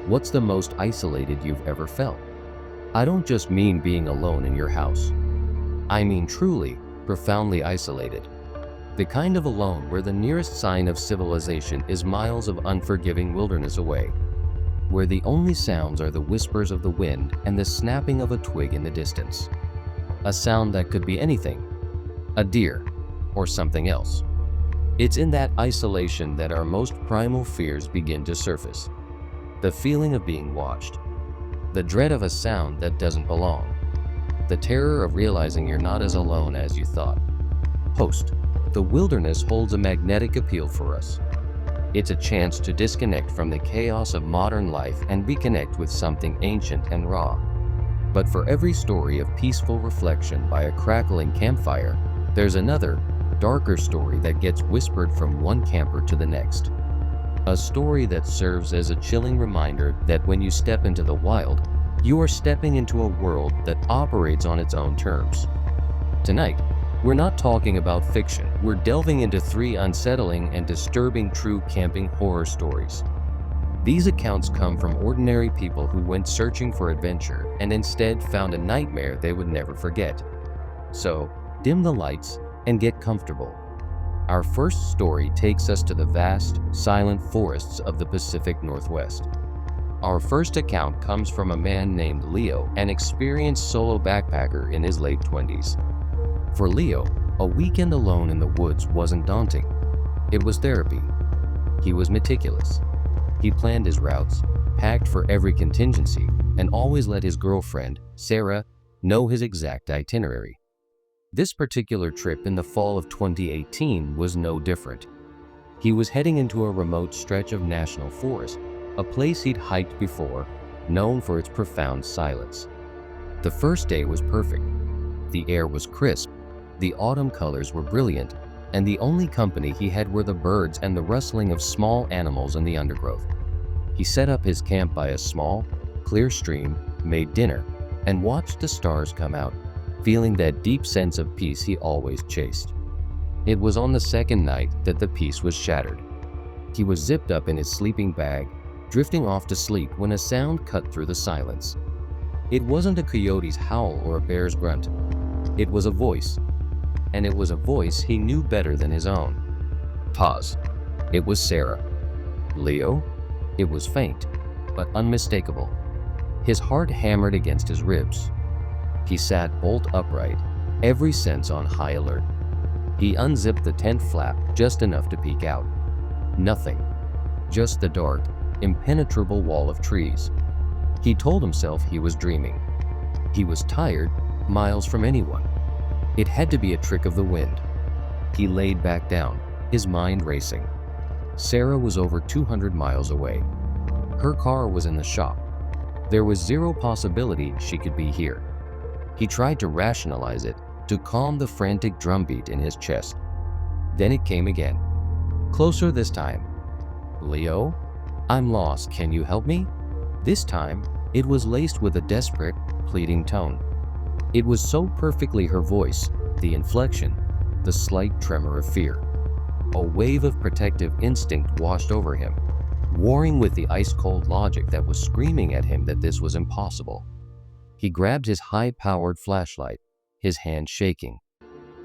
What's the most isolated you've ever felt? I don't just mean being alone in your house. I mean truly, profoundly isolated. The kind of alone where the nearest sign of civilization is miles of unforgiving wilderness away. Where the only sounds are the whispers of the wind and the snapping of a twig in the distance. A sound that could be anything, a deer, or something else. It's in that isolation that our most primal fears begin to surface. The feeling of being watched. The dread of a sound that doesn't belong. The terror of realizing you're not as alone as you thought. Host. The wilderness holds a magnetic appeal for us. It's a chance to disconnect from the chaos of modern life and reconnect with something ancient and raw. But for every story of peaceful reflection by a crackling campfire, there's another, darker story that gets whispered from one camper to the next. A story that serves as a chilling reminder that when you step into the wild, you are stepping into a world that operates on its own terms. Tonight, we're not talking about fiction. We're delving into 3 unsettling and disturbing true camping horror stories. These accounts come from ordinary people who went searching for adventure and instead found a nightmare they would never forget. So, dim the lights and get comfortable. Our first story takes us to the vast, silent forests of the Pacific Northwest. Our first account comes from a man named Leo, an experienced solo backpacker in his late 20s. For Leo, a weekend alone in the woods wasn't daunting. It was therapy. He was meticulous. He planned his routes, packed for every contingency, and always let his girlfriend, Sarah, know his exact itinerary. This particular trip in the fall of 2018 was no different. He was heading into a remote stretch of national forest, a place he'd hiked before, known for its profound silence. The first day was perfect. The air was crisp, the autumn colors were brilliant, and the only company he had were the birds and the rustling of small animals in the undergrowth. He set up his camp by a small, clear stream, made dinner, and watched the stars come out, feeling that deep sense of peace he always chased. It was on the second night that the peace was shattered. He was zipped up in his sleeping bag, drifting off to sleep when a sound cut through the silence. It wasn't a coyote's howl or a bear's grunt. It was a voice. And it was a voice he knew better than his own. Pause. It was Sarah. Leo? It was faint, but unmistakable. His heart hammered against his ribs. He sat bolt upright, every sense on high alert. He unzipped the tent flap just enough to peek out. Nothing. Just the dark, impenetrable wall of trees. He told himself he was dreaming. He was tired, miles from anyone. It had to be a trick of the wind. He laid back down, his mind racing. Sarah was over 200 miles away. Her car was in the shop. There was zero possibility she could be here. He tried to rationalize it, to calm the frantic drumbeat in his chest. Then it came again. Closer this time. Leo? I'm lost, can you help me? This time, it was laced with a desperate, pleading tone. It was so perfectly her voice, the inflection, the slight tremor of fear. A wave of protective instinct washed over him, warring with the ice-cold logic that was screaming at him that this was impossible. He grabbed his high-powered flashlight, his hand shaking.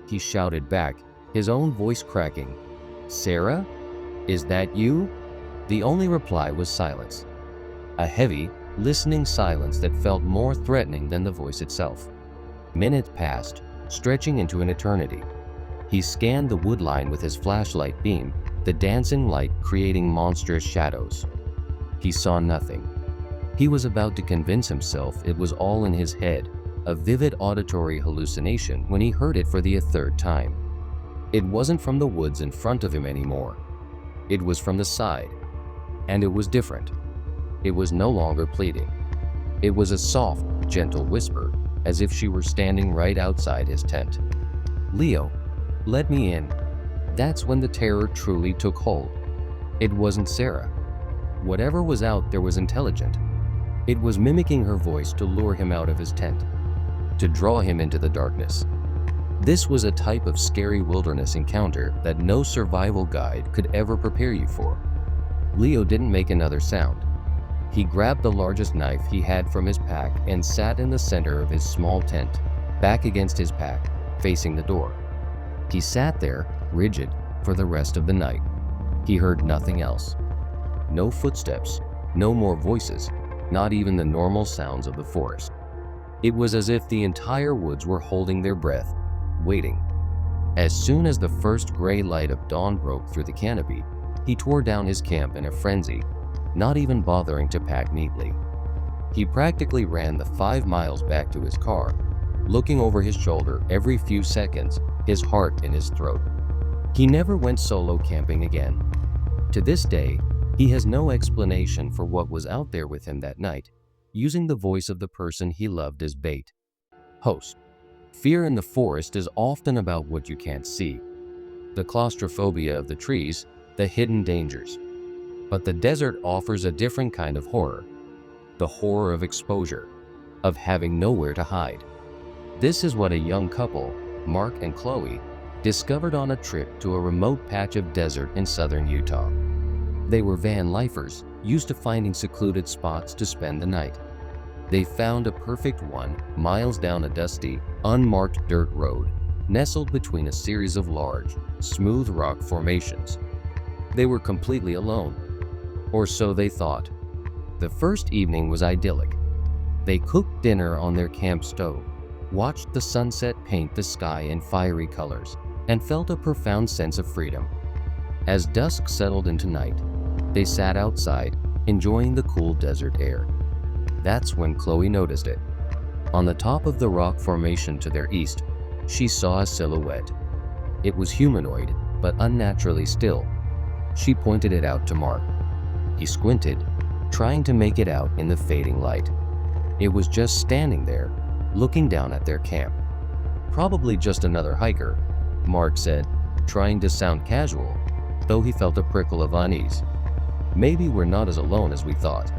He shouted back, his own voice cracking, "Sarah? Is that you?" The only reply was silence. A heavy, listening silence that felt more threatening than the voice itself. Minutes passed, stretching into an eternity. He scanned the woodline with his flashlight beam, the dancing light creating monstrous shadows. He saw nothing. He was about to convince himself it was all in his head, a vivid auditory hallucination, when he heard it for the 3rd time. It wasn't from the woods in front of him anymore. It was from the side. And it was different. It was no longer pleading. It was a soft, gentle whisper, as if she were standing right outside his tent. "Leo, let me in." That's when the terror truly took hold. It wasn't Sarah. Whatever was out there was intelligent. It was mimicking her voice to lure him out of his tent, to draw him into the darkness. This was a type of scary wilderness encounter that no survival guide could ever prepare you for. Leo didn't make another sound. He grabbed the largest knife he had from his pack and sat in the center of his small tent, back against his pack, facing the door. He sat there, rigid, for the rest of the night. He heard nothing else. No footsteps, no more voices, not even the normal sounds of the forest. It was as if the entire woods were holding their breath, waiting. As soon as the first gray light of dawn broke through the canopy, he tore down his camp in a frenzy, not even bothering to pack neatly. He practically ran the 5 miles back to his car, looking over his shoulder every few seconds, his heart in his throat. He never went solo camping again. To this day, he has no explanation for what was out there with him that night, using the voice of the person he loved as bait. Host. Fear in the forest is often about what you can't see. The claustrophobia of the trees, the hidden dangers. But the desert offers a different kind of horror. The horror of exposure, of having nowhere to hide. This is what a young couple, Mark and Chloe, discovered on a trip to a remote patch of desert in southern Utah. They were van lifers, used to finding secluded spots to spend the night. They found a perfect one miles down a dusty, unmarked dirt road, nestled between a series of large, smooth rock formations. They were completely alone, or so they thought. The first evening was idyllic. They cooked dinner on their camp stove, watched the sunset paint the sky in fiery colors, and felt a profound sense of freedom. As dusk settled into night, they sat outside, enjoying the cool desert air. That's when Chloe noticed it. On the top of the rock formation to their east, she saw a silhouette. It was humanoid, but unnaturally still. She pointed it out to Mark. He squinted, trying to make it out in the fading light. It was just standing there, looking down at their camp. Probably just another hiker, Mark said, trying to sound casual, though he felt a prickle of unease. Maybe we're not as alone as we thought.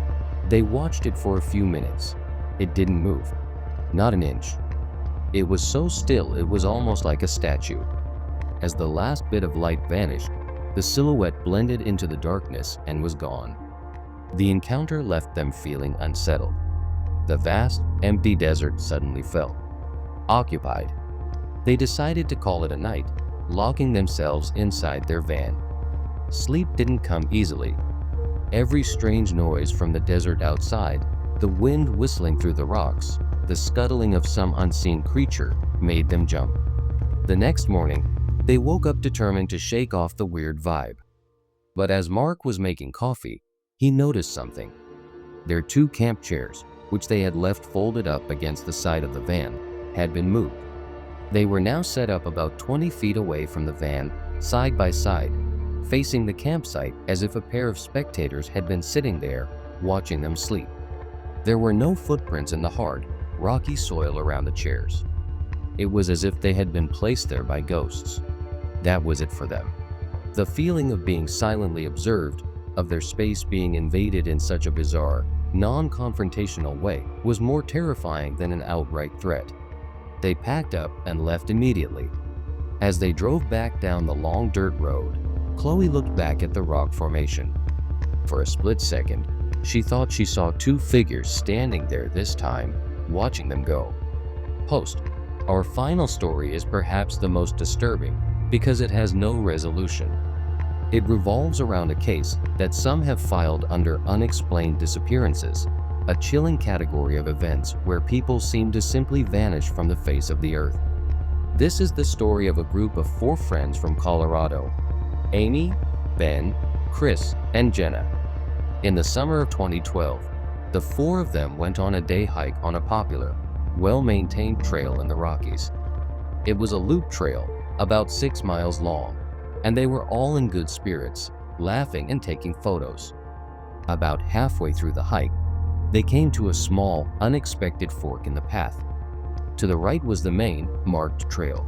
They watched it for a few minutes. It didn't move. Not an inch. It was so still it was almost like a statue. As the last bit of light vanished, the silhouette blended into the darkness and was gone. The encounter left them feeling unsettled. The vast, empty desert suddenly felt occupied. They decided to call it a night, locking themselves inside their van. Sleep didn't come easily. Every strange noise from the desert outside, the wind whistling through the rocks, the scuttling of some unseen creature, made them jump. The next morning, they woke up determined to shake off the weird vibe. But as Mark was making coffee, he noticed something. Their 2 camp chairs, which they had left folded up against the side of the van, had been moved. They were now set up about 20 feet away from the van, side by side, facing the campsite as if a pair of spectators had been sitting there, watching them sleep. There were no footprints in the hard, rocky soil around the chairs. It was as if they had been placed there by ghosts. That was it for them. The feeling of being silently observed, of their space being invaded in such a bizarre, non-confrontational way, was more terrifying than an outright threat. They packed up and left immediately. As they drove back down the long dirt road, Chloe looked back at the rock formation. For a split second, she thought she saw 2 figures standing there this time, watching them go. Post. Our final story is perhaps the most disturbing because it has no resolution. It revolves around a case that some have filed under unexplained disappearances, a chilling category of events where people seem to simply vanish from the face of the earth. This is the story of a group of 4 friends from Colorado: Amy, Ben, Chris, and Jenna. In the summer of 2012, the 4 of them went on a day hike on a popular, well-maintained trail in the Rockies. It was a loop trail, about 6 miles long, and they were all in good spirits, laughing and taking photos. About halfway through the hike, they came to a small, unexpected fork in the path. To the right was the main, marked trail.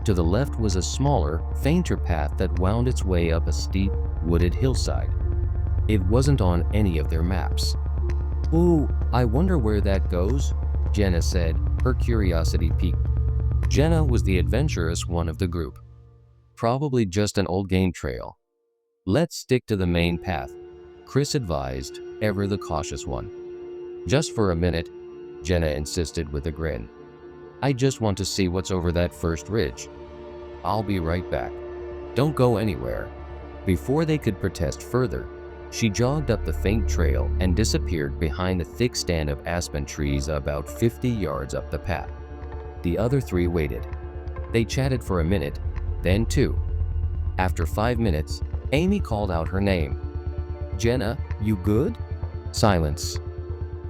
To the left was a smaller, fainter path that wound its way up a steep, wooded hillside. It wasn't on any of their maps. "Ooh, I wonder where that goes," Jenna said, her curiosity piqued. Jenna was the adventurous one of the group. "Probably just an old game trail. Let's stick to the main path," Chris advised, ever the cautious one. "Just for a minute," Jenna insisted with a grin. "I just want to see what's over that first ridge. I'll be right back. Don't go anywhere." Before they could protest further, she jogged up the faint trail and disappeared behind a thick stand of aspen trees about 50 yards up the path. The other three waited. They chatted for a minute, then two. After 5 minutes, Amy called out her name. "Jenna, you good?" Silence.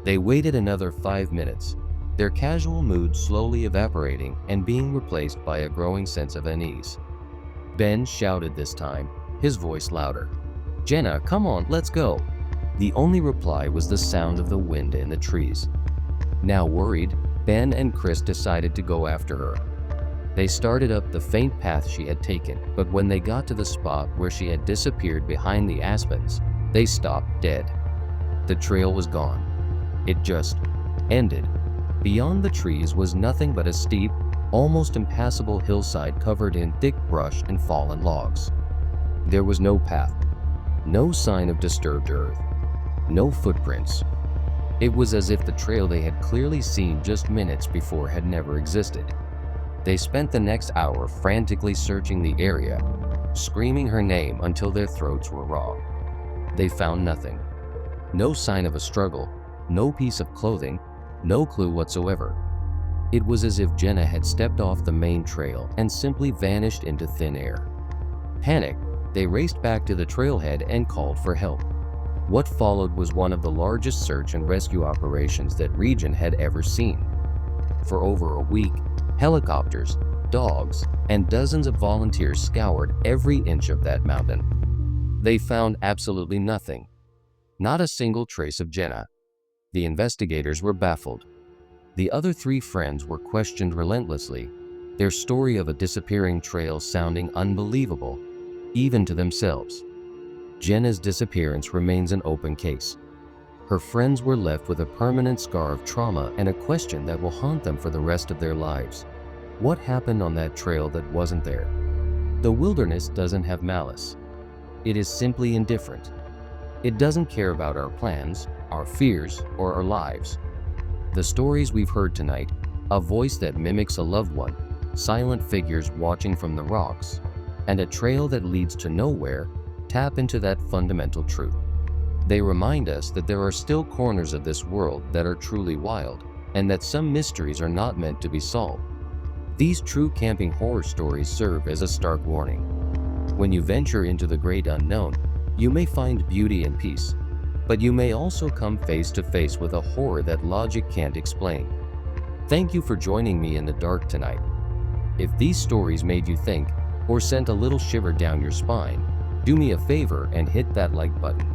They waited another 5 minutes, their casual mood slowly evaporating and being replaced by a growing sense of unease. Ben shouted this time, his voice louder. "Jenna, come on, let's go." The only reply was the sound of the wind in the trees. Now worried, Ben and Chris decided to go after her. They started up the faint path she had taken, but when they got to the spot where she had disappeared behind the aspens, they stopped dead. The trail was gone. It just ended. Beyond the trees was nothing but a steep, almost impassable hillside covered in thick brush and fallen logs. There was no path, no sign of disturbed earth, no footprints. It was as if the trail they had clearly seen just minutes before had never existed. They spent the next hour frantically searching the area, screaming her name until their throats were raw. They found nothing. No sign of a struggle, no piece of clothing, no clue whatsoever. It was as if Jenna had stepped off the main trail and simply vanished into thin air. Panicked, they raced back to the trailhead and called for help. What followed was one of the largest search and rescue operations that region had ever seen. For over a week, helicopters, dogs, and dozens of volunteers scoured every inch of that mountain. They found absolutely nothing. Not a single trace of Jenna. The investigators were baffled. The other three friends were questioned relentlessly, their story of a disappearing trail sounding unbelievable, even to themselves. Jenna's disappearance remains an open case. Her friends were left with a permanent scar of trauma and a question that will haunt them for the rest of their lives. What happened on that trail that wasn't there? The wilderness doesn't have malice. It is simply indifferent. It doesn't care about our plans, our fears, or our lives. The stories we've heard tonight, a voice that mimics a loved one, silent figures watching from the rocks, and a trail that leads to nowhere, tap into that fundamental truth. They remind us that there are still corners of this world that are truly wild, and that some mysteries are not meant to be solved. These true camping horror stories serve as a stark warning. When you venture into the great unknown, you may find beauty and peace, but you may also come face to face with a horror that logic can't explain. Thank you for joining me in the dark tonight. If these stories made you think or sent a little shiver down your spine, do me a favor and hit that like button.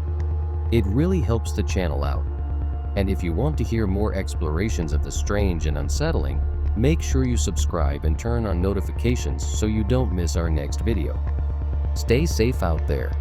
It really helps the channel out. And if you want to hear more explorations of the strange and unsettling, make sure you subscribe and turn on notifications so you don't miss our next video. Stay safe out there.